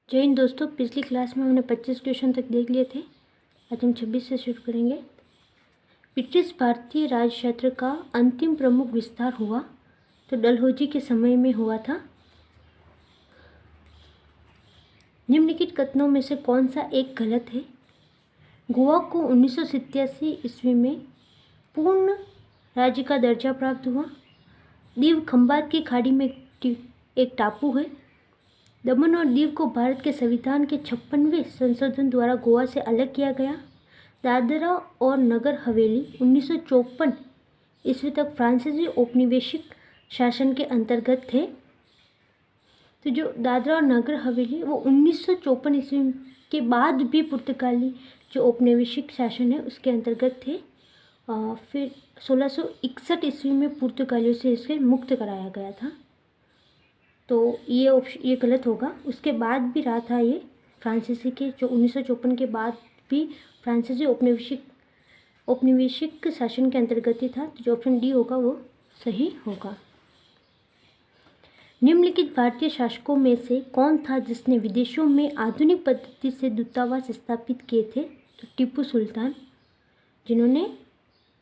जय हिंद दोस्तों। पिछली क्लास में हमने 25 क्वेश्चन तक देख लिए थे। आज हम 26 से शुरू करेंगे। ब्रिटिश भारतीय राज क्षेत्र का अंतिम प्रमुख विस्तार हुआ तो डलहौजी के समय में हुआ था। निम्नलिखित कथनों में से कौन सा एक गलत है? गोवा को 1987 ईस्वी में पूर्ण राज्य का दर्जा प्राप्त हुआ। दीव खंबात की खाड़ी में एक टापू है। दमन और दीव को भारत के संविधान के 56वें संशोधन द्वारा गोवा से अलग किया गया। दादरा और नगर हवेली 1954 ईस्वी तक फ्रांसीसी औपनिवेशिक शासन के अंतर्गत थे। तो जो दादरा और नगर हवेली वो 1954 ईस्वी के बाद भी पुर्तगाली जो औपनिवेशिक शासन है उसके अंतर्गत थे। फिर 1661 ईस्वी में पुर्तगालियों से इसे मुक्त कराया गया था। तो ये गलत होगा। उसके बाद भी रहा था ये फ्रांसीसी के जो 1954 के बाद भी फ्रांसीसी औपनिवेशिक शासन के अंतर्गत ही था। तो जो ऑप्शन डी होगा वो सही होगा। निम्नलिखित भारतीय शासकों में से कौन था जिसने विदेशों में आधुनिक पद्धति से दूतावास स्थापित किए थे? तो टीपू सुल्तान, जिन्होंने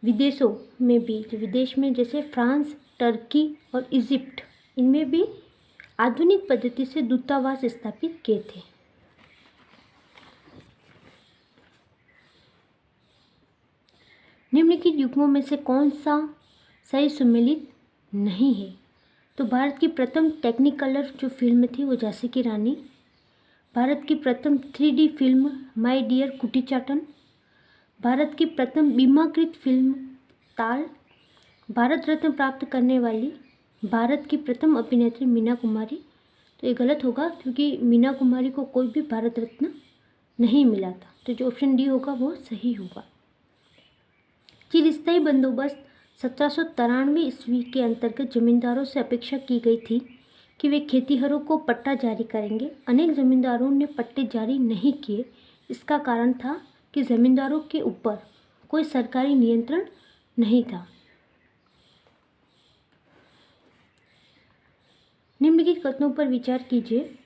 विदेशों में भी विदेश में जैसे फ्रांस, टर्की और इजिप्ट इनमें भी आधुनिक पद्धति से दूतावास स्थापित किए थे। निम्नलिखित युग्मों में से कौन सा सही सुमेलित नहीं है? तो भारत की प्रथम टेक्निकलर जो फिल्म थी वो झांसी की रानी। भारत की प्रथम 3D film my dear Kuttichathan. Bharat की प्रथम बीमाकृत फिल्म ताल। भारत रत्न प्राप्त करने वाली भारत की प्रथम अभिनेत्री मीना कुमारी। तो ये गलत होगा क्योंकि मीना कुमारी को कोई भी भारत रत्न नहीं मिला था। तो जो ऑप्शन डी होगा वो सही होगा। चिरस्थायी बंदोबस्त 1793 ईस्वी के अंतर्गत जमींदारों से अपेक्षा की गई थी कि वे खेतीहरों को पट्टा जारी करेंगे। अनेक जमींदारों ने पट्टे जारी नहीं किए। इसका कारण था कि जमींदारों के ऊपर कोई सरकारी नियंत्रण नहीं था। निम्नलिखित कथनों पर विचार कीजिए।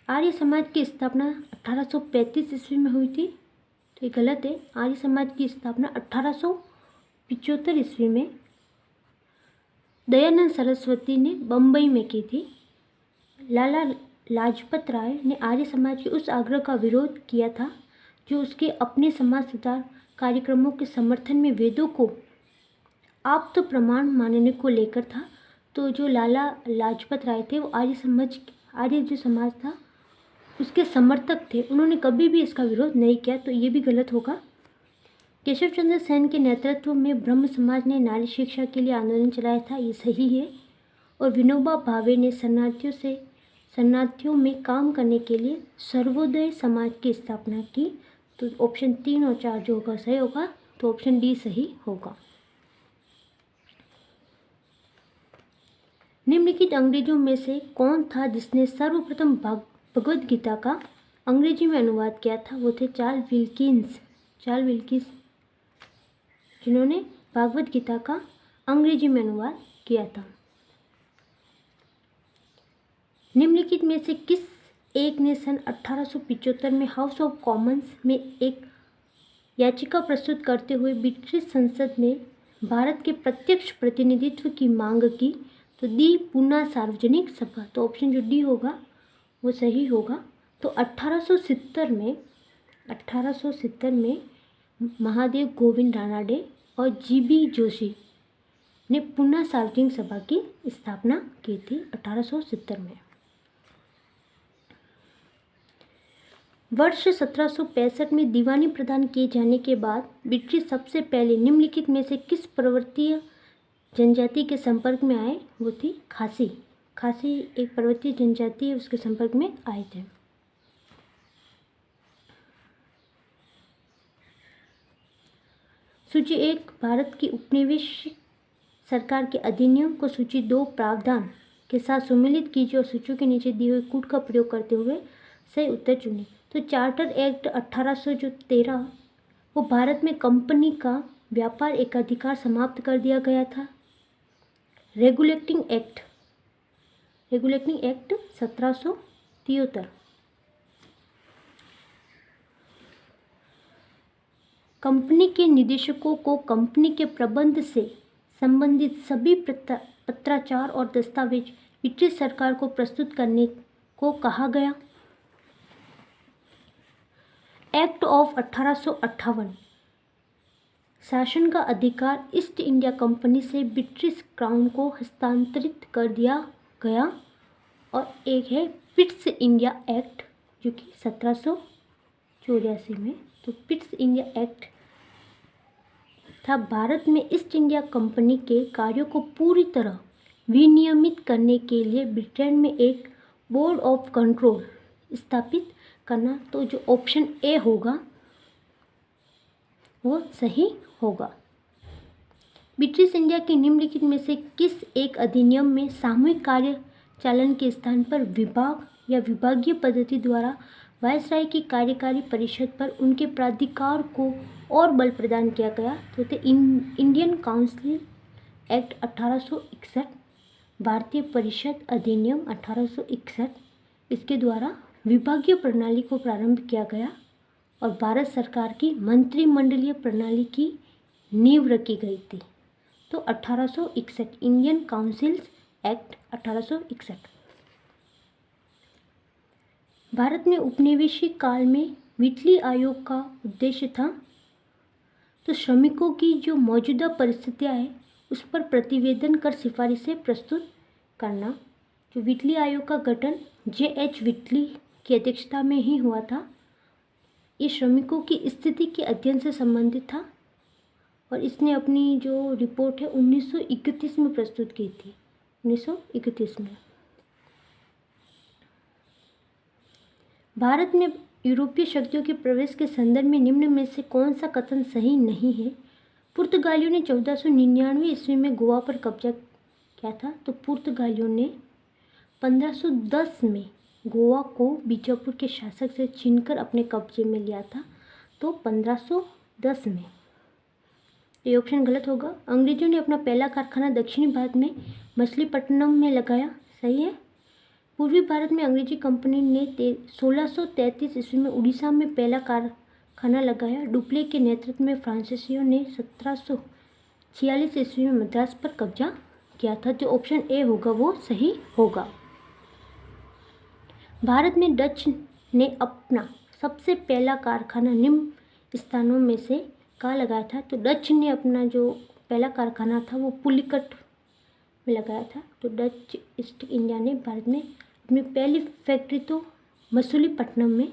आर्य समाज की स्थापना 1835 ईस्वी में हुई थी। तो ये गलत है। आर्य समाज की स्थापना 1875 ईस्वी में दयानंद सरस्वती ने बम्बई में की थी। लाला लाजपत राय ने आर्य समाज के उस आग्रह का विरोध किया था जो उसके अपने समाज सुधार कार्यक्रमों के समर्थन में वेदों को आप्त प्रमाण मानने को लेकर था। तो जो लाला लाजपत राय थे वो आर्य जो समाज था उसके समर्थक थे। उन्होंने कभी भी इसका विरोध नहीं किया। तो ये भी गलत होगा। केशव चंद्र सेन के नेतृत्व में ब्रह्म समाज ने नारी शिक्षा के लिए आंदोलन चलाया था। ये सही है। और विनोबा भावे ने शरणार्थियों में काम करने के लिए सर्वोदय समाज की स्थापना की। तो ऑप्शन 3 और 4 जो होगा सही होगा। तो ऑप्शन डी सही होगा। निम्नलिखित अंग्रेजों में से कौन था जिसने सर्वप्रथम भगवद गीता का अंग्रेजी में अनुवाद किया था? वो थे चार्ल्स विल्किंस, जिन्होंने भगवद गीता का अंग्रेजी में अनुवाद किया था। निम्नलिखित में से किस एक ने सन 1875 में हाउस ऑफ कॉमन्स में एक याचिका प्रस्तुत करते हुए ब्रिटिश संसद में भारत के प्रत्यक्ष प्रतिनिधित्व की मांग की? तो दी पूना सार्वजनिक सभा। तो ऑप्शन जो डी होगा वो सही होगा। तो 1870 में महादेव गोविंद रानाडे और जीबी जोशी ने पूना सार्वजनिक सभा की स्थापना की थी 1870 में। वर्ष 1765 में दीवानी प्रदान किए जाने के बाद ब्रिटिश सबसे पहले निम्नलिखित में से किस पर्वतीय जनजाति के संपर्क में आए? वो थी खासी। खासी एक पर्वतीय जनजाति है, उसके संपर्क में आए थे। सूची 1 भारत की उपनिवेशिक सरकार के अधिनियम को सूची 2 प्रावधान के साथ सम्मिलित कीजिए और सूचियों के नीचे दिए हुए कूट का प्रयोग करते हुए सही उत्तर चुनें। तो चार्टर एक्ट 1813 वो भारत में कंपनी का व्यापार एकाधिकार समाप्त कर दिया गया था। रेगुलेटिंग एक्ट 1773 कंपनी के निदेशकों को कंपनी के प्रबंध से संबंधित सभी पत्राचार और दस्तावेज ब्रिटिश सरकार को प्रस्तुत करने को कहा गया। एक्ट ऑफ 1858 शासन का अधिकार ईस्ट इंडिया कंपनी से ब्रिटिश क्राउन को हस्तांतरित कर दिया गया। और एक है पिट्स इंडिया एक्ट जो कि 1784 में, तो पिट्स इंडिया एक्ट था भारत में ईस्ट इंडिया कंपनी के कार्यों को पूरी तरह विनियमित करने के लिए ब्रिटेन में एक बोर्ड ऑफ कंट्रोल स्थापित करना। तो जो ऑप्शन ए होगा वो सही होगा। ब्रिटिश इंडिया के निम्नलिखित में से किस एक अधिनियम में सामूहिक कार्य चालन के स्थान पर विभाग या विभागीय पद्धति द्वारा वायसराय की कार्यकारी परिषद पर उनके प्राधिकार को और बल प्रदान किया गया? तो इंडियन काउंसिल एक्ट 1861, भारतीय परिषद अधिनियम 1861। इसके द्वारा विभागीय प्रणाली को प्रारंभ किया गया और भारत सरकार की मंत्रिमंडलीय प्रणाली की नींव रखी गई थी। तो 1861 इंडियन काउंसिल एक्ट 1861। भारत में उपनिवेशिक काल में व्हिटली आयोग का उद्देश्य था तो श्रमिकों की जो मौजूदा परिस्थितियां हैं उस पर प्रतिवेदन कर सिफारिशें प्रस्तुत करना। जो व्हिटली आयोग का गठन J.H. व्हिटली की अध्यक्षता में ही हुआ था। ये श्रमिकों की स्थिति के अध्ययन से संबंधित था और इसने अपनी जो रिपोर्ट है 1931 में प्रस्तुत की थी। 1931 में भारत में यूरोपीय शक्तियों के प्रवेश के संदर्भ में निम्न में से कौन सा कथन सही नहीं है? पुर्तगालियों ने 1499 ईस्वी में गोवा पर कब्जा किया था। तो पुर्तगालियों ने 1510 में गोवा को बीजापुर के शासक से छीनकर अपने कब्जे में लिया था। तो 1510 में। ये ऑप्शन गलत होगा। अंग्रेजों ने अपना पहला कारखाना दक्षिणी भारत में मछलीपट्टनम में लगाया। सही है। पूर्वी भारत में अंग्रेजी कंपनी ने 1633 ईस्वी में उड़ीसा में पहला कारखाना लगाया। डुप्ले के नेतृत्व में फ्रांसीसियों ने 1746 ईस्वी में मद्रास पर कब्जा किया था। जो ऑप्शन ए होगा वो सही होगा। भारत में डच ने अपना सबसे पहला कारखाना निम्न स्थानों में से कहाँ लगाया था? तो डच ने अपना जो पहला कारखाना था वो पुलिकट में लगाया था। तो डच ईस्ट इंडिया ने भारत में अपनी पहली फैक्ट्री तो मसूलीपट्टनम में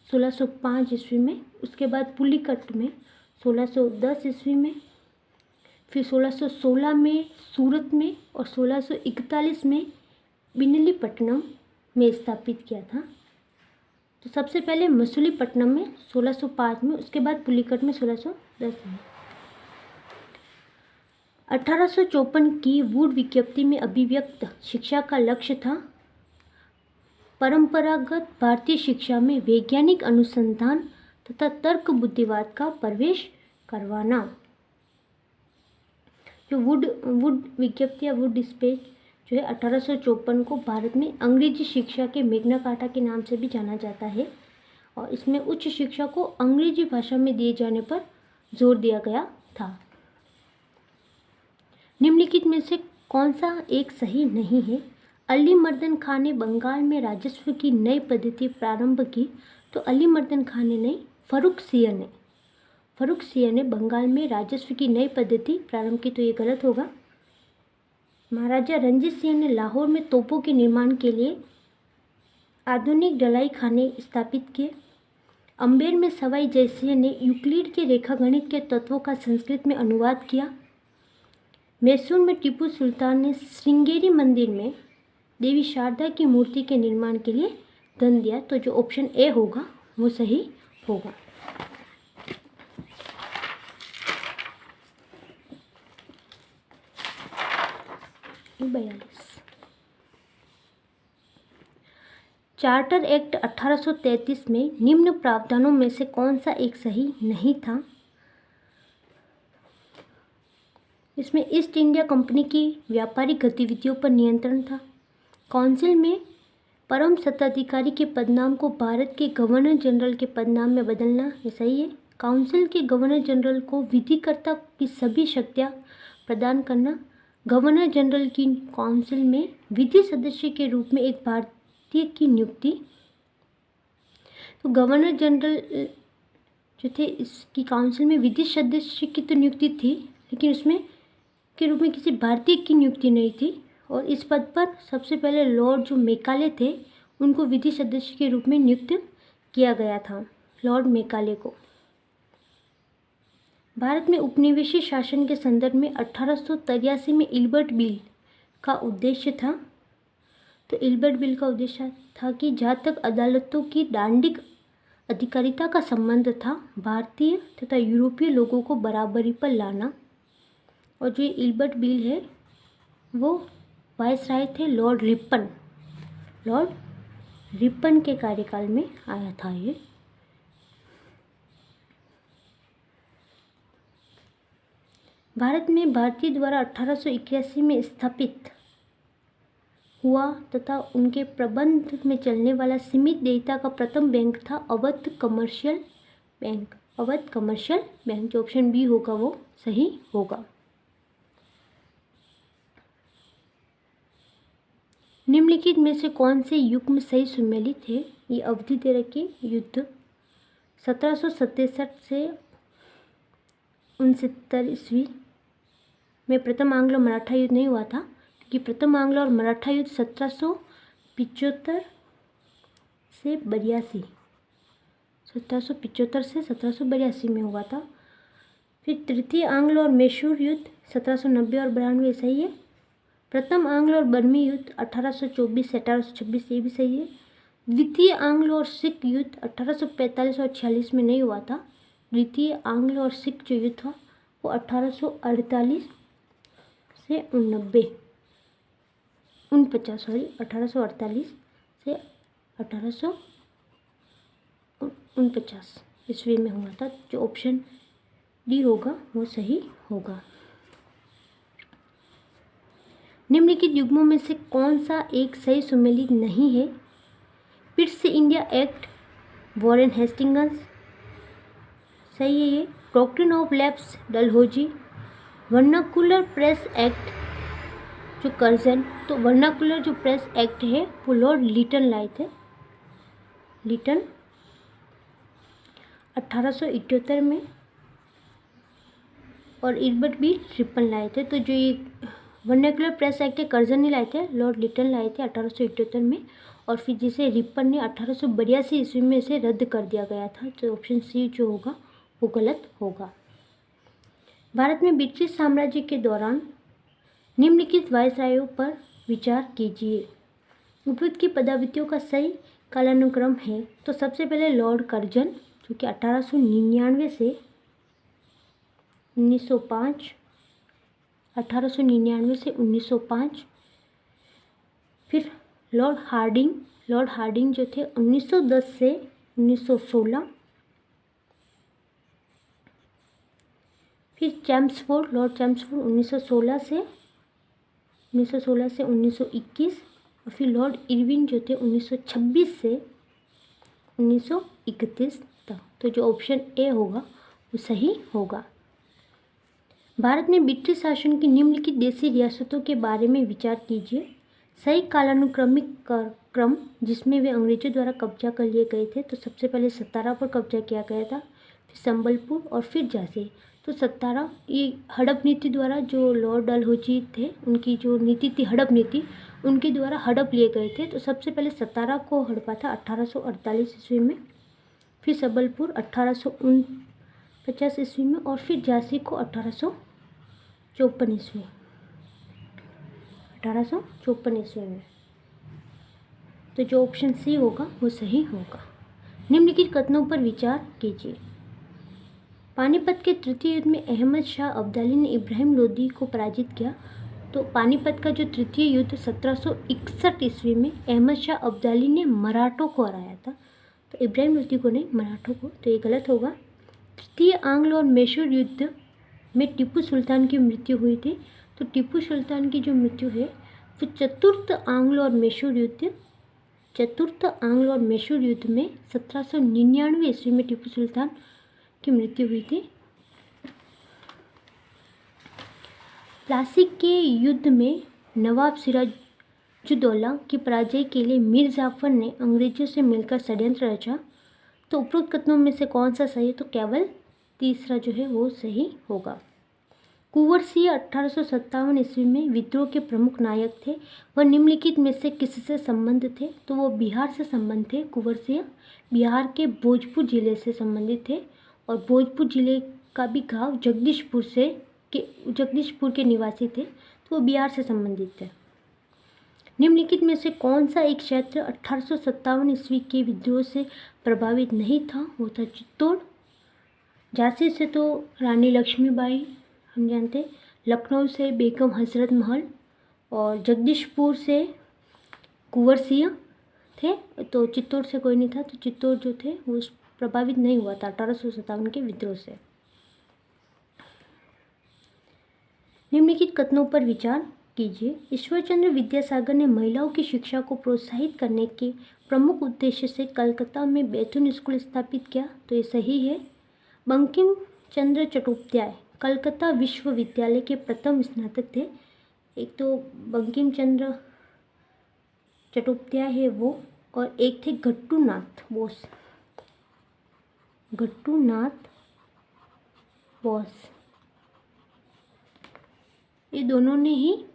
1605 ईस्वी में, उसके बाद पुलिकट में 1610 ईस्वी में, फिर 1616 में सूरत में और 1641 में बिनलीपट्टनम में स्थापित किया था। तो सबसे पहले मसूलीपट्टनम में 1605 में, उसके बाद पुलिकट में 1610 में। 1854 की वुड विज्ञप्ति में अभिव्यक्त शिक्षा का लक्ष्य था परंपरागत भारतीय शिक्षा में वैज्ञानिक अनुसंधान तथा तर्क बुद्धिवाद का प्रवेश करवाना। जो वुड विज्ञप्ति या वुड डिस्पैच जो है 1854 को भारत में अंग्रेजी शिक्षा के मैग्ना कार्टा के नाम से भी जाना जाता है और इसमें उच्च शिक्षा को अंग्रेजी भाषा में दिए जाने पर जोर दिया गया था। निम्नलिखित में से कौन सा एक सही नहीं है? अली मर्दन खान ने बंगाल में राजस्व की नई पद्धति प्रारंभ की। तो अली मर्दन खान ने नहीं, फर्रुख सिंह ने बंगाल में राजस्व की नई पद्धति प्रारंभ की। तो ये गलत होगा। महाराजा रंजीत सिंह ने लाहौर में तोपों के निर्माण के लिए आधुनिक ढलाई खाने स्थापित किए। अम्बेर में सवाई जयसिंह ने यूक्लिड के रेखागणित के तत्वों का संस्कृत में अनुवाद किया। मैसूर में टीपू सुल्तान ने श्रृंगेरी मंदिर में देवी शारदा की मूर्ति के निर्माण के लिए धन दिया। तो जो ऑप्शन ए होगा वो सही होगा। चार्टर एक्ट 1833 में निम्न प्रावधानों में से कौन सा एक सही नहीं था? इसमें ईस्ट इंडिया कंपनी की व्यापारिक गतिविधियों पर नियंत्रण था। काउंसिल में परम सत्ताधिकारी के पदनाम को भारत के गवर्नर जनरल के पदनाम में बदलना, ये सही है। काउंसिल के गवर्नर जनरल को विधिकर्ता की सभी शक्तियाँ प्रदान करना। गवर्नर जनरल की काउंसिल में विधि सदस्य के रूप में एक भारतीय की नियुक्ति। तो गवर्नर जनरल जो थे इसकी काउंसिल में विधि सदस्य की तो नियुक्ति थी, लेकिन उसमें के रूप में किसी भारतीय की नियुक्ति नहीं थी। और इस पद पर सबसे पहले लॉर्ड जो मेकाले थे उनको विधि सदस्य के रूप में नियुक्त किया गया था, लॉर्ड मेकाले को। भारत में उपनिवेशी शासन के संदर्भ में 1883 में इल्बर्ट बिल का उद्देश्य था। तो इल्बर्ट बिल का उद्देश्य था कि जहाँ तक अदालतों की दांडिक अधिकारिता का संबंध था, भारतीय तथा यूरोपीय लोगों को बराबरी पर लाना। और जो इल्बर्ट बिल है वो वायसराय थे लॉर्ड रिपन के कार्यकाल में आया था ये। भारत में भारतीय द्वारा 1881 में स्थापित हुआ तथा उनके प्रबंध में चलने वाला सीमित देयता का प्रथम बैंक था अवध कमर्शियल बैंक। जो ऑप्शन बी होगा वो सही होगा। निम्नलिखित में से कौन से युग में सही सुमेलित है? ये अवधि दे रखी युद्ध 1767 से 69 ईस्वी में प्रथम आंग्लो मराठा युद्ध नहीं हुआ था, क्योंकि प्रथम आंग्लो और मराठा युद्ध 1775 से 1782 में हुआ था। फिर तृतीय आंग्लो और मैसूर युद्ध 1790 और 92 सही है। प्रथम आंग्लो और बर्मी युद्ध 1824 से 1826 ये भी सही है। द्वितीय आंग्लो और सिख युद्ध 1845 और 46 में नहीं हुआ था। द्वितीय आंग्लो और सिख जो युद्ध था वो 1848 से 1848 से 1849 ईस्वी में हुआ था। जो ऑप्शन डी होगा वो सही होगा। निम्नलिखित युग्मों में से कौन सा एक सही सुमेलित नहीं है? Pitt's India act, Warren Hastings सही है ये। Doctrine of lapse Dalhousie, vernacular press act जो कर्जन। तो वर्नाकुलर जो प्रेस एक्ट है वो लॉर्ड लिटन लाए थे। लिटन 1878 में, और इल्बर्ट बिल रिपन लाए थे। तो जो ये वर्नाकुलर प्रेस एक्ट है कर्जन ने लाए थे, लॉर्ड लिटन लाए थे 1878 में। और फिर जिसे रिपन ने 1882 ईस्वी में इसे रद्द कर दिया गया था। तो ऑप्शन सी जो होगा वो गलत होगा। भारत में ब्रिटिश साम्राज्य के दौरान निम्नलिखित वायसरायों पर विचार कीजिए। उपयुक्त की पदावलियों का सही कालानुक्रम है। तो सबसे पहले लॉर्ड कर्जन जो कि 1899 से 1905, 1899 से 1905। फिर लॉर्ड हार्डिंग जो थे 1910 से 1916। फिर लॉर्ड चैम्सफोर्ड 1916 से 1921। और फिर लॉर्ड इरविन जो थे 1926 से 1931 तक। तो जो ऑप्शन ए होगा वो सही होगा। भारत में ब्रिटिश शासन की निम्नलिखित देशी रियासतों के बारे में विचार कीजिए। सही कालानुक्रमिक क्रम जिसमें वे अंग्रेजों द्वारा कब्जा कर लिए गए थे। तो सबसे पहले सतारा पर कब्जा किया गया था, फिर संबलपुर और फिर झांसी। तो सतारा ये हड़प नीति द्वारा जो लॉर्ड डलहौजी थे उनकी जो नीति थी हड़प नीति, उनके द्वारा हड़प लिए गए थे। तो सबसे पहले सतारा को हड़पा था 1848 ईस्वी में, फिर संबलपुर 1849 ईस्वी में, और फिर झांसी को 1854 ईस्वी में। तो जो ऑप्शन सी होगा वो सही होगा। निम्नलिखित कथनों पर विचार कीजिए। पानीपत के तृतीय युद्ध में अहमद शाह अब्दाली ने इब्राहिम लोदी को पराजित किया। तो पानीपत का जो तृतीय युद्ध 1761 ईस्वी में अहमद शाह अब्दाली ने मराठों को हराया था। तो इब्राहिम लोदी को नहीं, मराठों को। तो ये गलत होगा। तृतीय आंग्लो और मैसूर युद्ध में टीपू सुल्तान की मृत्यु हुई थी। तो टीपू सुल्तान की जो मृत्यु है वो चतुर्थ आंग्लो और मैसूर युद्ध में 1799 ईस्वी में टीपू सुल्तान की मृत्यु हुई थी। प्लासी के युद्ध में नवाब सिराजुद्दौला की पराजय के लिए मीर जाफर ने अंग्रेजों से मिलकर षड्यंत्र रचा। तो उपरोक्त कथनों में से कौन सा सही है? तो केवल तीसरा जो है वो सही होगा। कुंवर सिंह 1857 ईस्वी में विद्रोह के प्रमुख नायक थे। वह निम्नलिखित में से किससे संबंध थे? तो वो बिहार से संबंध थे। कुंवर सिंह बिहार के भोजपुर जिले से संबंधित थे और भोजपुर जिले का भी गांव जगदीशपुर के निवासी थे, तो वो बिहार से संबंधित थे। निम्नलिखित में से कौन सा एक क्षेत्र 1857 ईस्वी के विद्रोह से प्रभावित नहीं था? वो था चित्तौड़। झांसी से तो रानी लक्ष्मीबाई हम जानते, लखनऊ से बेगम हजरत महल और जगदीशपुर से कुंवर सिंह थे। तो चित्तौड़ से कोई नहीं था, तो चित्तौड़ जो थे वो प्रभावित नहीं हुआ था 1857 के विद्रोह से। निम्नलिखित कथनों पर विचार कीजिए। ईश्वरचंद्र विद्यासागर ने महिलाओं की शिक्षा को प्रोत्साहित करने के प्रमुख उद्देश्य से कलकत्ता में बैतून स्कूल स्थापित किया। तो ये सही है। बंकिम चंद्र चट्टोपाध्याय कलकत्ता विश्वविद्यालय के प्रथम स्नातक थे। एक तो बंकिम चंद्र चट्टोपाध्याय है वो, और एक थे गट्टूनाथ बोस। ये दोनों ने ही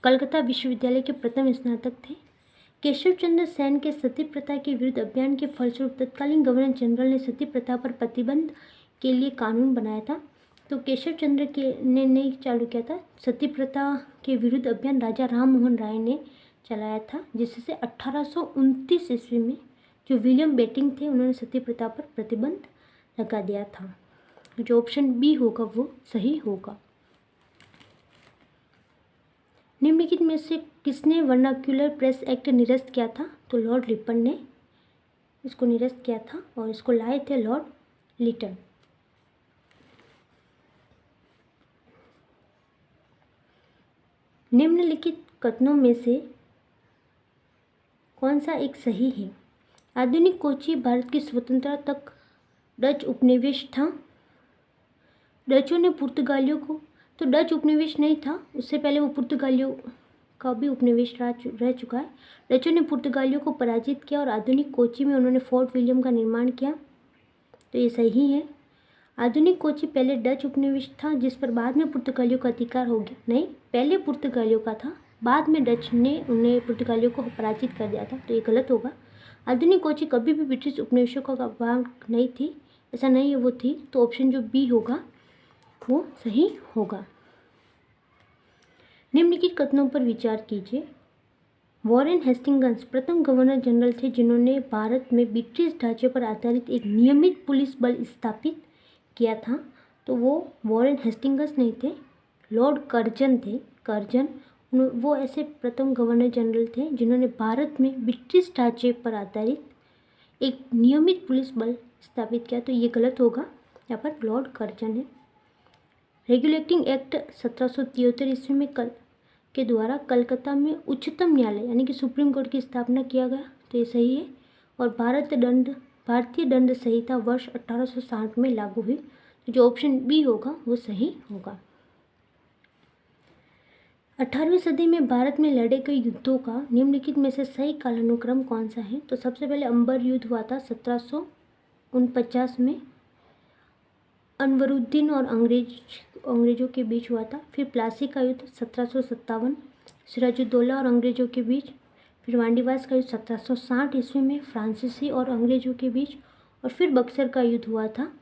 कलकत्ता विश्वविद्यालय के प्रथम स्नातक थे। केशव चंद्र सेन के सती प्रथा के विरुद्ध अभियान के फलस्वरूप तत्कालीन गवर्नर जनरल ने सती प्रथा पर प्रतिबंध के लिए कानून बनाया था। तो केशव चंद्र ने चालू किया था। सती प्रथा के विरुद्ध अभियान राजा राम मोहन राय ने चलाया था, जिससे 1829 ईस्वी में जो विलियम बेटिंग थे उन्होंने सती प्रथा पर प्रतिबंध लगा दिया था। जो ऑप्शन बी होगा वो सही होगा। निम्नलिखित में से किसने वर्नाक्यूलर प्रेस एक्ट निरस्त किया था? तो लॉर्ड रिपन ने इसको निरस्त किया था और इसको लाए थे लॉर्ड लिटन। निम्नलिखित कथनों में से कौन सा एक सही है? आधुनिक कोची भारत की स्वतंत्रता तक डच उपनिवेश था। डचों ने पुर्तगालियों को, तो डच उपनिवेश नहीं था, उससे पहले वो पुर्तगालियों का भी उपनिवेश रह चुका है। डचों ने पुर्तगालियों को पराजित किया और आधुनिक कोची में उन्होंने फोर्ट विलियम का निर्माण किया। तो ये सही है। आधुनिक कोची पहले डच उपनिवेश था जिस पर बाद में पुर्तगालियों का अधिकार हो गया। नहीं, पहले पुर्तगालियों का था, बाद में डच ने उन्हें पुर्तगालियों को पराजित कर दिया था। तो ये गलत होगा। आधुनिक कोची कभी भी ब्रिटिश उपनिवेशों का भाग नहीं थी, ऐसा नहीं है वो थी। तो ऑप्शन जो बी होगा वो सही होगा। निम्नलिखित कथनों पर विचार कीजिए। वॉरेन हेस्टिंग्स प्रथम गवर्नर जनरल थे जिन्होंने भारत में ब्रिटिश ढांचे पर आधारित एक नियमित पुलिस बल स्थापित किया था। तो वो वॉरेन हेस्टिंग्स नहीं थे, लॉर्ड कर्जन थे। कर्जन वो ऐसे प्रथम गवर्नर जनरल थे जिन्होंने भारत में ब्रिटिश ढांचे पर आधारित एक नियमित पुलिस बल स्थापित किया। तो ये गलत होगा, यहाँ पर लॉर्ड कर्जन है। रेगुलेटिंग एक्ट 1773 ईस्वी में के द्वारा कलकत्ता में उच्चतम न्यायालय यानी कि सुप्रीम कोर्ट की स्थापना किया गया। तो ये सही है। और भारतीय दंड संहिता वर्ष 1860 में लागू हुई। तो जो ऑप्शन बी होगा वो सही होगा। 18वीं सदी में भारत में लड़े गए युद्धों का निम्नलिखित में से सही कालानुक्रम कौन सा है? तो सबसे पहले अंबर युद्ध हुआ था 1749 में, अनवरुद्दीन और अंग्रेजों के बीच हुआ था। फिर प्लासी का युद्ध 1757 सिराजुद्दौला और अंग्रेजों के बीच। फिर वांडीवास का युद्ध 1760 ईस्वी में फ्रांसीसी और अंग्रेजों के बीच। और फिर बक्सर का युद्ध हुआ था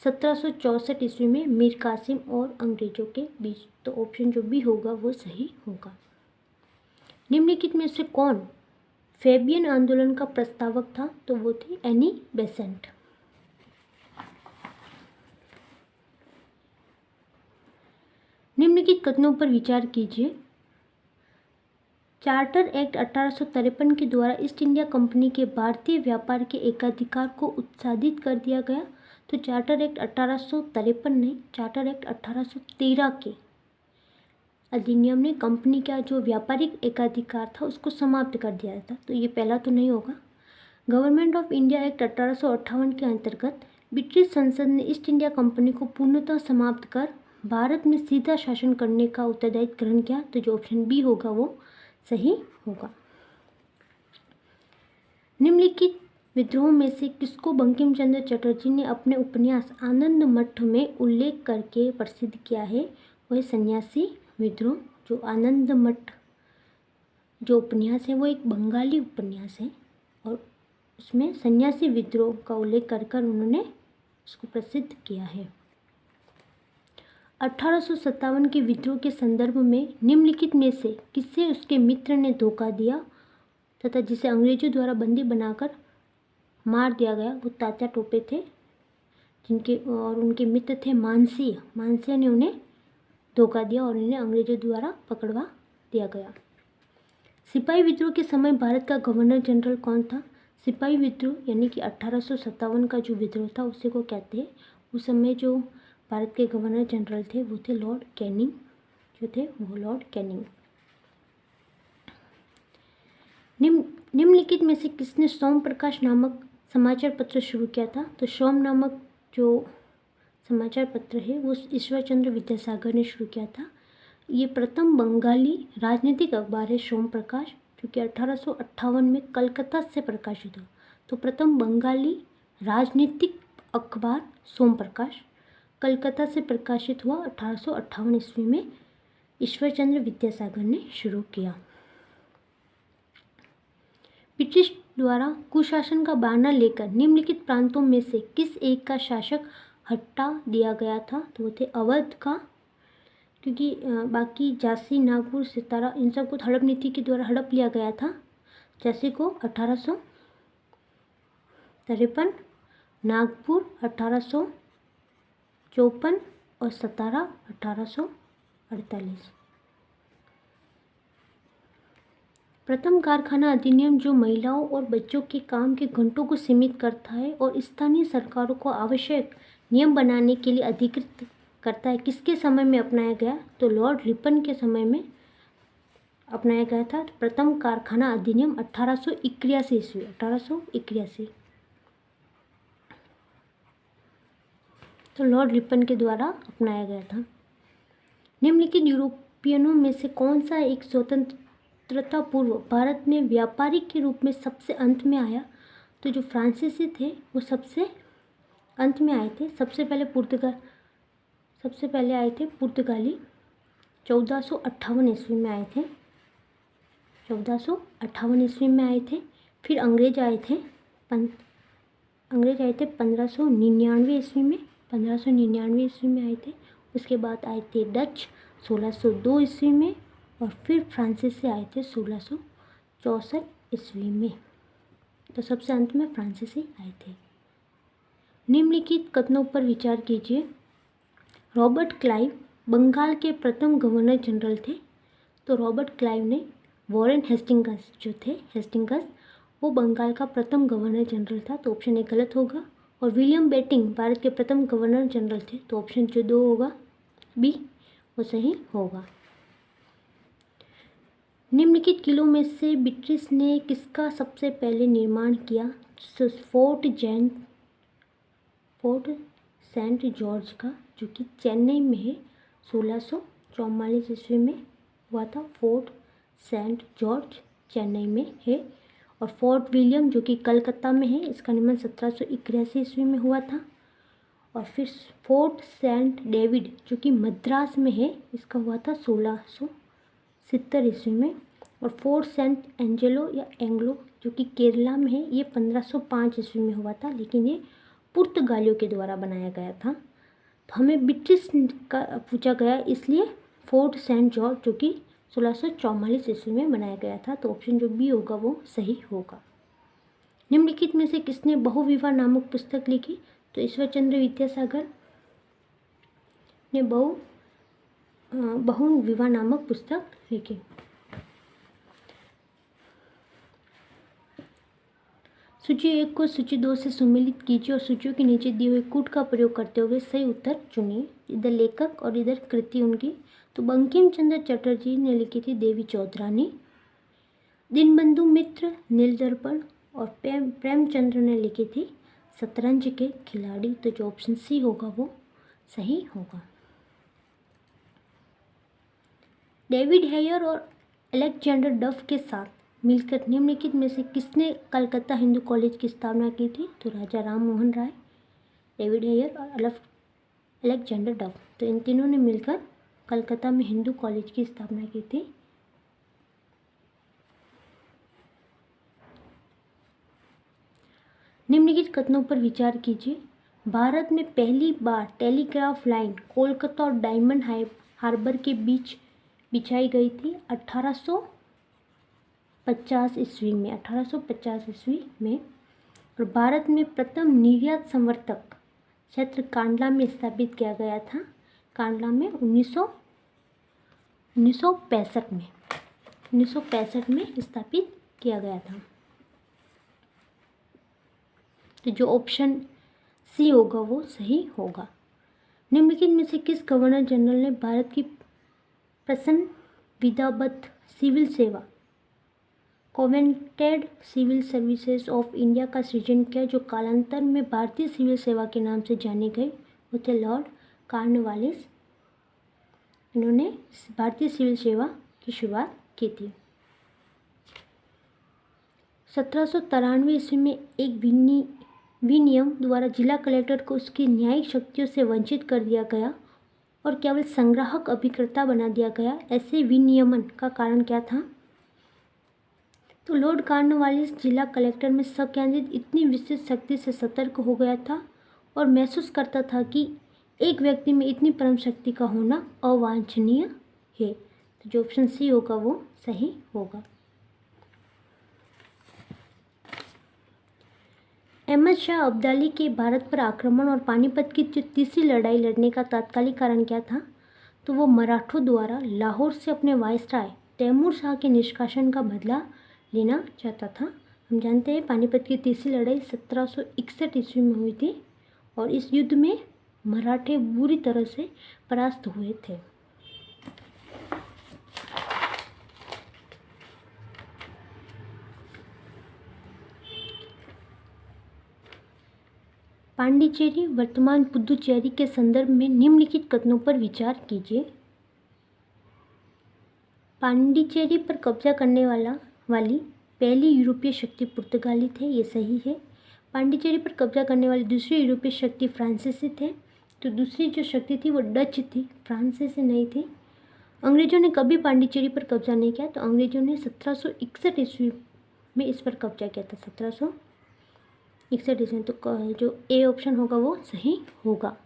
1764 ईस्वी में मीर कासिम और अंग्रेजों के बीच। तो ऑप्शन जो बी होगा वो सही होगा। निम्नलिखित में से कौन फेबियन आंदोलन का प्रस्तावक था? तो वो थी एनी बेसेंट। निम्नलिखित कथनों पर विचार कीजिए। चार्टर एक्ट 1853 के द्वारा ईस्ट इंडिया कंपनी के भारतीय व्यापार के एकाधिकार को उत्साहित कर दिया गया। तो चार्टर एक्ट 1853 नहीं, चार्टर एक्ट 1813 के अधिनियम ने कंपनी का जो व्यापारिक एकाधिकार था उसको समाप्त कर दिया था। तो ये पहला तो नहीं होगा। गवर्नमेंट ऑफ इंडिया एक्ट 1858 के अंतर्गत ब्रिटिश संसद ने ईस्ट इंडिया कंपनी को पूर्णतः समाप्त कर भारत में सीधा शासन करने का उत्तरदायित्व ग्रहण किया। तो जो ऑप्शन बी होगा वो सही होगा। निम्नलिखित विद्रोह में से किसको बंकिम चंद्र चटर्जी ने अपने उपन्यास आनंद मठ में उल्लेख करके प्रसिद्ध किया है? वह सन्यासी विद्रोह। जो आनंद मठ जो उपन्यास है वो एक बंगाली उपन्यास है और उसमें सन्यासी विद्रोह का उल्लेख कर उन्होंने उसको प्रसिद्ध किया है। 1857 के विद्रोह के संदर्भ में निम्नलिखित में से किसे उसके मित्र ने धोखा दिया तथा जिसे अंग्रेजों द्वारा बंदी बनाकर मार दिया गया? वो तात्या टोपे थे, जिनके और उनके मित्र थे मानसिंह। मानसिंह ने उन्हें धोखा दिया और इन्हें अंग्रेजों द्वारा पकड़वा दिया गया। सिपाही विद्रोह के समय भारत का गवर्नर जनरल कौन था? सिपाही विद्रोह यानी कि 1857 का जो विद्रोह था उसे को कहते हैं। उस समय जो भारत के गवर्नर जनरल थे वो थे लॉर्ड कैनिंग, जो थे वो लॉर्ड कैनिंग। निम्नलिखित में से किसने सोम प्रकाश नामक समाचार पत्र शुरू किया था? तो सोम नामक जो समाचार पत्र है वो ईश्वर चंद्र विद्यासागर ने शुरू किया था। ये प्रथम बंगाली राजनीतिक अखबार है सोम प्रकाश, जो कि 1858 में कलकत्ता से प्रकाशित हुआ। तो प्रथम बंगाली राजनीतिक अखबार सोम प्रकाश कलकत्ता से प्रकाशित हुआ 1858 ईस्वी में ईश्वर चंद्र विद्यासागर ने शुरू किया। ब्रिटिश द्वारा कुशासन का बहाना लेकर निम्नलिखित प्रांतों में से किस एक का शासक हटा दिया गया था? तो वो थे अवध का, क्योंकि बाकी झांसी, नागपुर, सितारा इन सबको हड़प नीति के द्वारा हड़प लिया गया था। झांसी को 1853, नागपुर 1854 और सतारा 1848। प्रथम कारखाना अधिनियम जो महिलाओं और बच्चों के काम के घंटों को सीमित करता है और स्थानीय सरकारों को आवश्यक नियम बनाने के लिए अधिकृत करता है, किसके समय में अपनाया गया? तो लॉर्ड रिपन के समय में अपनाया गया था। प्रथम कारखाना अधिनियम 1881 ईस्वी 1881 तो लॉर्ड रिपन के द्वारा अपनाया गया था। निम्नलिखित यूरोपियनों में से कौन सा एक स्वतंत्रता पूर्व भारत में व्यापारी के रूप में सबसे अंत में आया? तो जो फ्रांसीसी थे वो सबसे अंत में आए थे। सबसे पहले आए थे पुर्तगाली, 1458 ईस्वी में आए थे। 1458 ईस्वी में आए थे। फिर अंग्रेज आए थे 1599 ईस्वी में। 1599 ईस्वी में आए थे। उसके बाद आए थे डच 1602 ईस्वी में और फिर फ्रांसीसी आए थे 1664 ईस्वी में। तो सबसे अंत में फ्रांसीसी आए थे। निम्नलिखित कथनों पर विचार कीजिए। रॉबर्ट क्लाइव बंगाल के प्रथम गवर्नर जनरल थे। तो रॉबर्ट क्लाइव ने वॉरेन हेस्टिंगस जो थे हेस्टिंगस वो बंगाल का प्रथम गवर्नर जनरल था। तो ऑप्शन ए गलत होगा। और विलियम बेटिंग भारत के प्रथम गवर्नर जनरल थे। तो ऑप्शन जो 2 होगा बी वो सही होगा। निम्नलिखित किलों में से ब्रिटिश ने किसका सबसे पहले निर्माण किया? फोर्ट सेंट जॉर्ज का, जो कि चेन्नई में है। 1644 ईस्वी में हुआ था। फोर्ट सेंट जॉर्ज चेन्नई में है। और फोर्ट विलियम जो कि कलकत्ता में है, इसका निर्माण 1781 ईस्वी में हुआ था। और फिर फोर्ट सेंट डेविड जो कि मद्रास में है, इसका हुआ था 1670 ईस्वी में। और फोर्ट सेंट एंजेलो या एंग्लो जो कि केरला में है, ये 1505 ईस्वी में हुआ था, लेकिन ये पुर्तगालियों के द्वारा बनाया गया था। तो हमें ब्रिटिश का पूछा गया, इसलिए फोर्ट सेंट जॉर्ज जो कि 1644 ईस्वी में बनाया गया था। तो ऑप्शन जो बी होगा वो सही होगा। निम्नलिखित में से किसने बहुविवाह नामक पुस्तक लिखी? तो ईश्वर चंद्र विद्यासागर ने बहुविवाह नामक पुस्तक लिखी। सूची 1 को सूची 2 से सम्मिलित कीजिए और सूचियों के नीचे दिए हुए कूट का प्रयोग करते हुए सही उत्तर चुनिए। इधर लेखक और इधर कृति उनकी। तो बंकिम चंद्र चटर्जी ने लिखी थी देवी चौधरानी। दीनबंधु मित्र नीलदर्पण और प्रेमचंद्र ने लिखी थी शतरंज के खिलाड़ी। तो जो ऑप्शन सी होगा वो सही होगा। डेविड हेयर और अलेक्जेंडर डफ के साथ मिलकर निम्नलिखित में से किसने कलकत्ता हिंदू कॉलेज की स्थापना की थी? तो राजा राम मोहन राय, डेविड हेयर और अलेक्जेंडर डफ। तो इन तीनों ने मिलकर कलकत्ता में हिंदू कॉलेज की स्थापना की थी। निम्नलिखित कथनों पर विचार कीजिए। भारत में पहली बार टेलीग्राफ लाइन कोलकाता और डायमंड हार्बर के बीच बिछाई गई थी 1850 ईस्वी में। 1850 ईस्वी में। और भारत में प्रथम निर्यात संवर्धक क्षेत्र कांडला में स्थापित किया गया था। कांडला में 1965 में स्थापित किया गया था। तो जो ऑप्शन सी होगा वो सही होगा। निम्नलिखित में से किस गवर्नर जनरल ने भारत की प्रसन्न विधाबद्ध सिविल सेवा कॉन्वेंटेड सिविल सर्विसेज ऑफ इंडिया का सृजन किया, जो कालांतर में भारतीय सिविल सेवा के नाम से जाने गए? वो थे लॉर्ड कॉर्नवालिस। इन्होंने भारतीय सिविल सेवा की शुरुआत की थी। 1793 ईस्वी में एक विनियम द्वारा जिला कलेक्टर को उसकी न्यायिक शक्तियों से वंचित कर दिया गया और केवल संग्राहक अभिकर्ता बना दिया गया। ऐसे विनियमन का कारण क्या था? तो लॉर्ड कॉर्नवालिस जिला कलेक्टर में संकेंद्रित इतनी विशेष शक्ति से सतर्क हो गया था और महसूस करता था कि एक व्यक्ति में इतनी परम शक्ति का होना अवांछनीय है। तो जो ऑप्शन सी होगा वो सही होगा। अहमद शाह अब्दाली के भारत पर आक्रमण और पानीपत की जो तीसरी लड़ाई लड़ने का तात्कालिक कारण क्या था? तो वो मराठों द्वारा लाहौर से अपने वायसराय तैमूर शाह के निष्कासन का बदला लेना चाहता था। हम जानते हैं पानीपत की तीसरी लड़ाई 1761 ईस्वी में हुई थी और इस युद्ध में मराठे बुरी तरह से परास्त हुए थे। पांडिचेरी वर्तमान पुदुचेरी के संदर्भ में निम्नलिखित कथनों पर विचार कीजिए। पांडिचेरी पर कब्जा करने वाली पहली यूरोपीय शक्ति पुर्तगाली थे, ये सही है। पांडिचेरी पर कब्जा करने वाली दूसरी यूरोपीय शक्ति फ्रांसीसी थे। तो दूसरी जो शक्ति थी वो डच थी, फ्रांसीसी नहीं थी। अंग्रेजों ने कभी पांडिचेरी पर कब्जा नहीं किया, तो अंग्रेजों ने 1761 ईस्वी में इस पर कब्जा किया था। 1761 ईस्वी। तो जो ए ऑप्शन होगा वो सही होगा।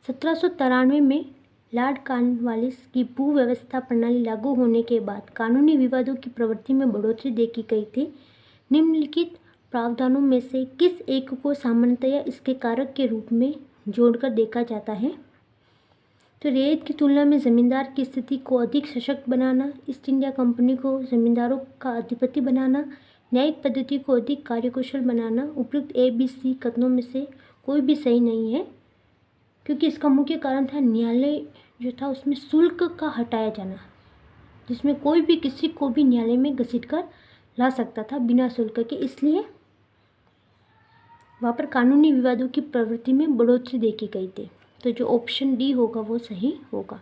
1793 में लॉर्ड कॉर्नवालिस की भू व्यवस्था प्रणाली लागू होने के बाद कानूनी विवादों की प्रवृत्ति में बढ़ोतरी देखी गई थी। निम्नलिखित प्रावधानों में से किस एक को सामान्यतया इसके कारक के रूप में जोड़कर देखा जाता है? तो रियायत की तुलना में जमींदार की स्थिति को अधिक सशक्त बनाना, ईस्ट इंडिया कंपनी को जमींदारों का अधिपति बनाना, न्यायिक पद्धति को अधिक कार्यकुशल बनाना। उपयुक्त ABC कथनों में से कोई भी सही नहीं है, क्योंकि इसका मुख्य कारण था न्यायालय जो था उसमें शुल्क का हटाया जाना, जिसमें कोई भी किसी को भी न्यायालय में घसीट कर ला सकता था बिना शुल्क के। इसलिए वहाँ पर कानूनी विवादों की प्रवृत्ति में बढ़ोतरी देखी गई थी। तो जो ऑप्शन डी होगा वो सही होगा।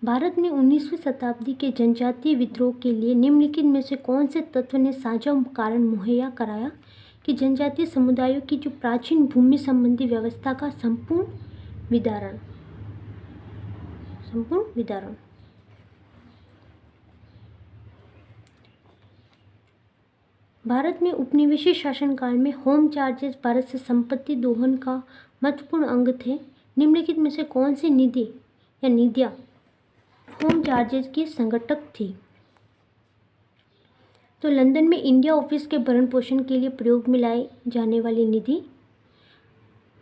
भारत में 19वीं शताब्दी के जनजातीय विद्रोह के लिए निम्नलिखित में से कौन से तत्व ने साझा कारण मुहैया कराया कि जनजातीय समुदायों की जो प्राचीन भूमि संबंधी व्यवस्था का संपूर्ण विदारण। भारत में उपनिवेशी शासनकाल में होम चार्जेस भारत से संपत्ति दोहन का महत्वपूर्ण अंग थे। निम्नलिखित में से कौन सी निधि या निधियां होम चार्जेस की संगठक थी? तो लंदन में इंडिया ऑफिस के भरण पोषण के लिए प्रयोग में लाई जाने वाली निधि,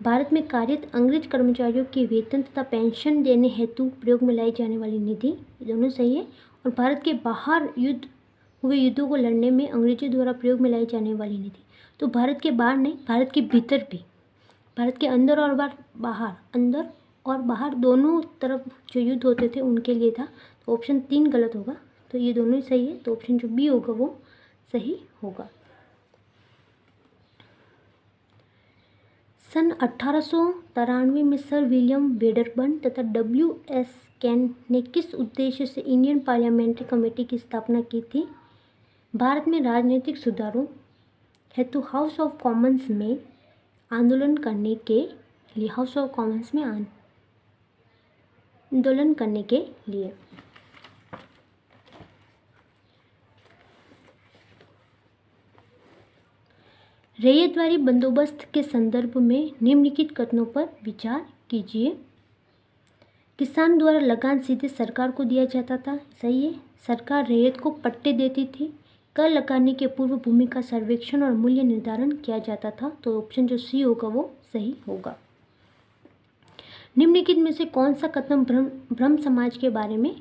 भारत में कार्यरत अंग्रेज कर्मचारियों के वेतन तथा पेंशन देने हेतु प्रयोग में लाई जाने वाली निधि, ये दोनों सही है। और भारत के बाहर हुए युद्धों को लड़ने में अंग्रेजों द्वारा प्रयोग में लाई जाने वाली निधि। तो भारत के बाहर नहीं, भारत के भीतर भी, भारत के अंदर और बाहर दोनों तरफ जो युद्ध होते थे उनके लिए था। तो ऑप्शन 3 गलत होगा, तो ये दोनों ही सही है। तो ऑप्शन जो बी होगा वो सही होगा। सन 1893 में सर विलियम वेडरबर्न तथा W.S. कैन ने किस उद्देश्य से इंडियन पार्लियामेंट्री कमेटी की स्थापना की थी? भारत में राजनीतिक सुधारों हेतु हाउस ऑफ कॉमन्स में आंदोलन करने के लिए रैयतवारी बंदोबस्त के संदर्भ में निम्नलिखित कथनों पर विचार कीजिए। किसान द्वारा लगान सीधे सरकार को दिया जाता था, सही है। सरकार रैयत को पट्टे देती थी। कर लगाने के पूर्व भूमि का सर्वेक्षण और मूल्य निर्धारण किया जाता था, तो ऑप्शन जो सी होगा वो सही होगा। निम्नलिखित में से कौन सा कथन ब्रह्म समाज के बारे में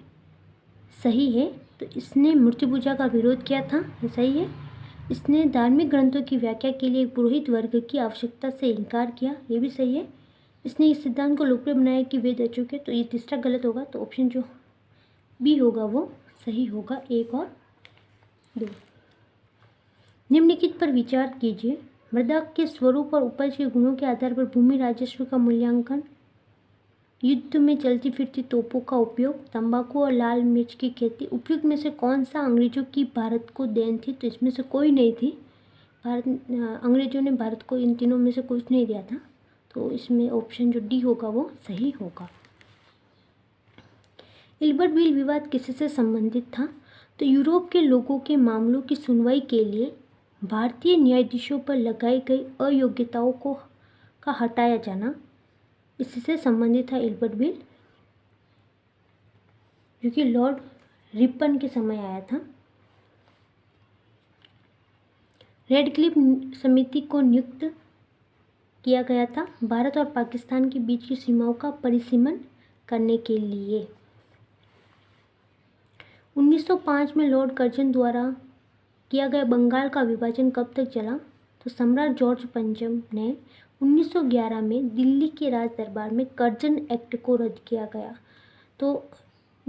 सही है? तो इसने मूर्ति पूजा का विरोध किया था, ये सही है। इसने धार्मिक ग्रंथों की व्याख्या के लिए पुरोहित वर्ग की आवश्यकता से इनकार किया, ये भी सही है। इसने इस सिद्धांत को लोकप्रिय बनाया कि वेद अचूक है, तो ये तीसरा गलत होगा, तो ऑप्शन जो बी होगा वो सही होगा, 1 और 2। निम्नलिखित पर विचार कीजिए। मृदा के स्वरूप और उपज के गुणों के आधार पर भूमि राजस्व का मूल्यांकन, युद्ध में चलती फिरती तोपों का उपयोग, तंबाकू और लाल मिर्च की खेती। उपयुक्त में से कौन सा अंग्रेजों की भारत को देन थी? तो इसमें से कोई नहीं थी। अंग्रेजों ने भारत को इन तीनों में से कुछ नहीं दिया था, तो इसमें ऑप्शन जो डी होगा वो सही होगा। इल्बर्ट-बील विवाद किससे संबंधित था? तो यूरोप के लोगों के मामलों की सुनवाई के लिए भारतीय न्यायाधीशों पर लगाई गई अयोग्यताओं का हटाया जाना, इससे संबंधित था इल्बर्ट-बील, जो कि लॉर्ड रिपन के समय आया था। रेडक्लिफ समिति को नियुक्त किया गया था भारत और पाकिस्तान के बीच की सीमाओं का परिसीमन करने के लिए। 1905 में लॉर्ड कर्जन द्वारा किया गया बंगाल का विभाजन कब तक चला? तो सम्राट जॉर्ज पंचम ने 1911 में दिल्ली के राज दरबार में कर्जन एक्ट को रद्द किया गया। तो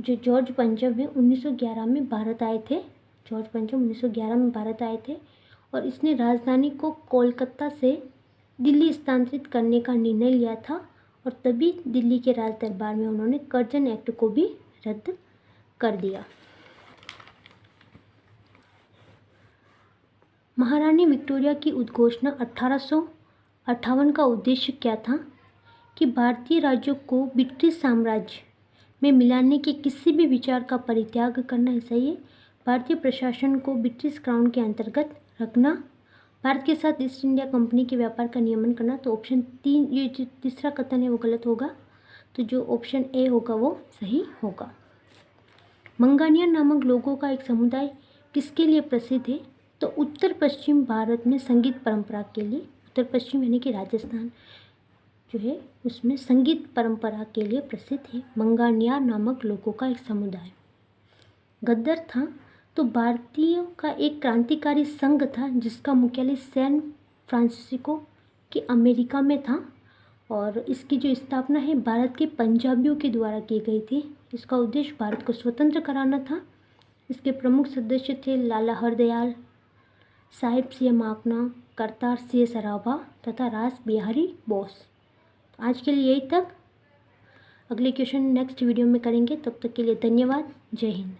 जो जॉर्ज पंचम है 1911 में भारत आए थे, जॉर्ज पंचम 1911 में भारत आए थे और इसने राजधानी को कोलकाता से दिल्ली स्थानांतरित करने का निर्णय लिया था और तभी दिल्ली के राज दरबार में उन्होंने कर्जन एक्ट को भी रद्द कर दिया। महारानी विक्टोरिया की उद्घोषणा 1858 का उद्देश्य क्या था? कि भारतीय राज्यों को ब्रिटिश साम्राज्य में मिलाने के किसी भी विचार का परित्याग करना है, सही है। भारतीय प्रशासन को ब्रिटिश क्राउन के अंतर्गत रखना, भारत के साथ ईस्ट इंडिया कंपनी के व्यापार का नियमन करना, तो ऑप्शन 3 ये जो तीसरा कथन है वो गलत होगा, तो जो ऑप्शन ए होगा वो सही होगा। मंगानिया नामक लोगों का एक समुदाय किसके लिए प्रसिद्ध है? तो उत्तर पश्चिम भारत में संगीत परंपरा के लिए, उत्तर पश्चिम यानी कि राजस्थान जो है उसमें संगीत परंपरा के लिए प्रसिद्ध है मंगानिया नामक लोगों का एक समुदाय। गद्दर था तो भारतीयों का एक क्रांतिकारी संघ था जिसका मुख्यालय सैन फ्रांसिस्को के अमेरिका में था और इसकी जो स्थापना है भारत के पंजाबियों के द्वारा की गई थी। इसका उद्देश्य भारत को स्वतंत्र कराना था। इसके प्रमुख सदस्य थे लाला हरदयाल, साहिब सिंह माखना, करतार सिंह सराभा तथा रास बिहारी बोस। आज के लिए यही तक, अगले क्वेश्चन नेक्स्ट वीडियो में करेंगे। तब तक के लिए धन्यवाद। जय हिंद।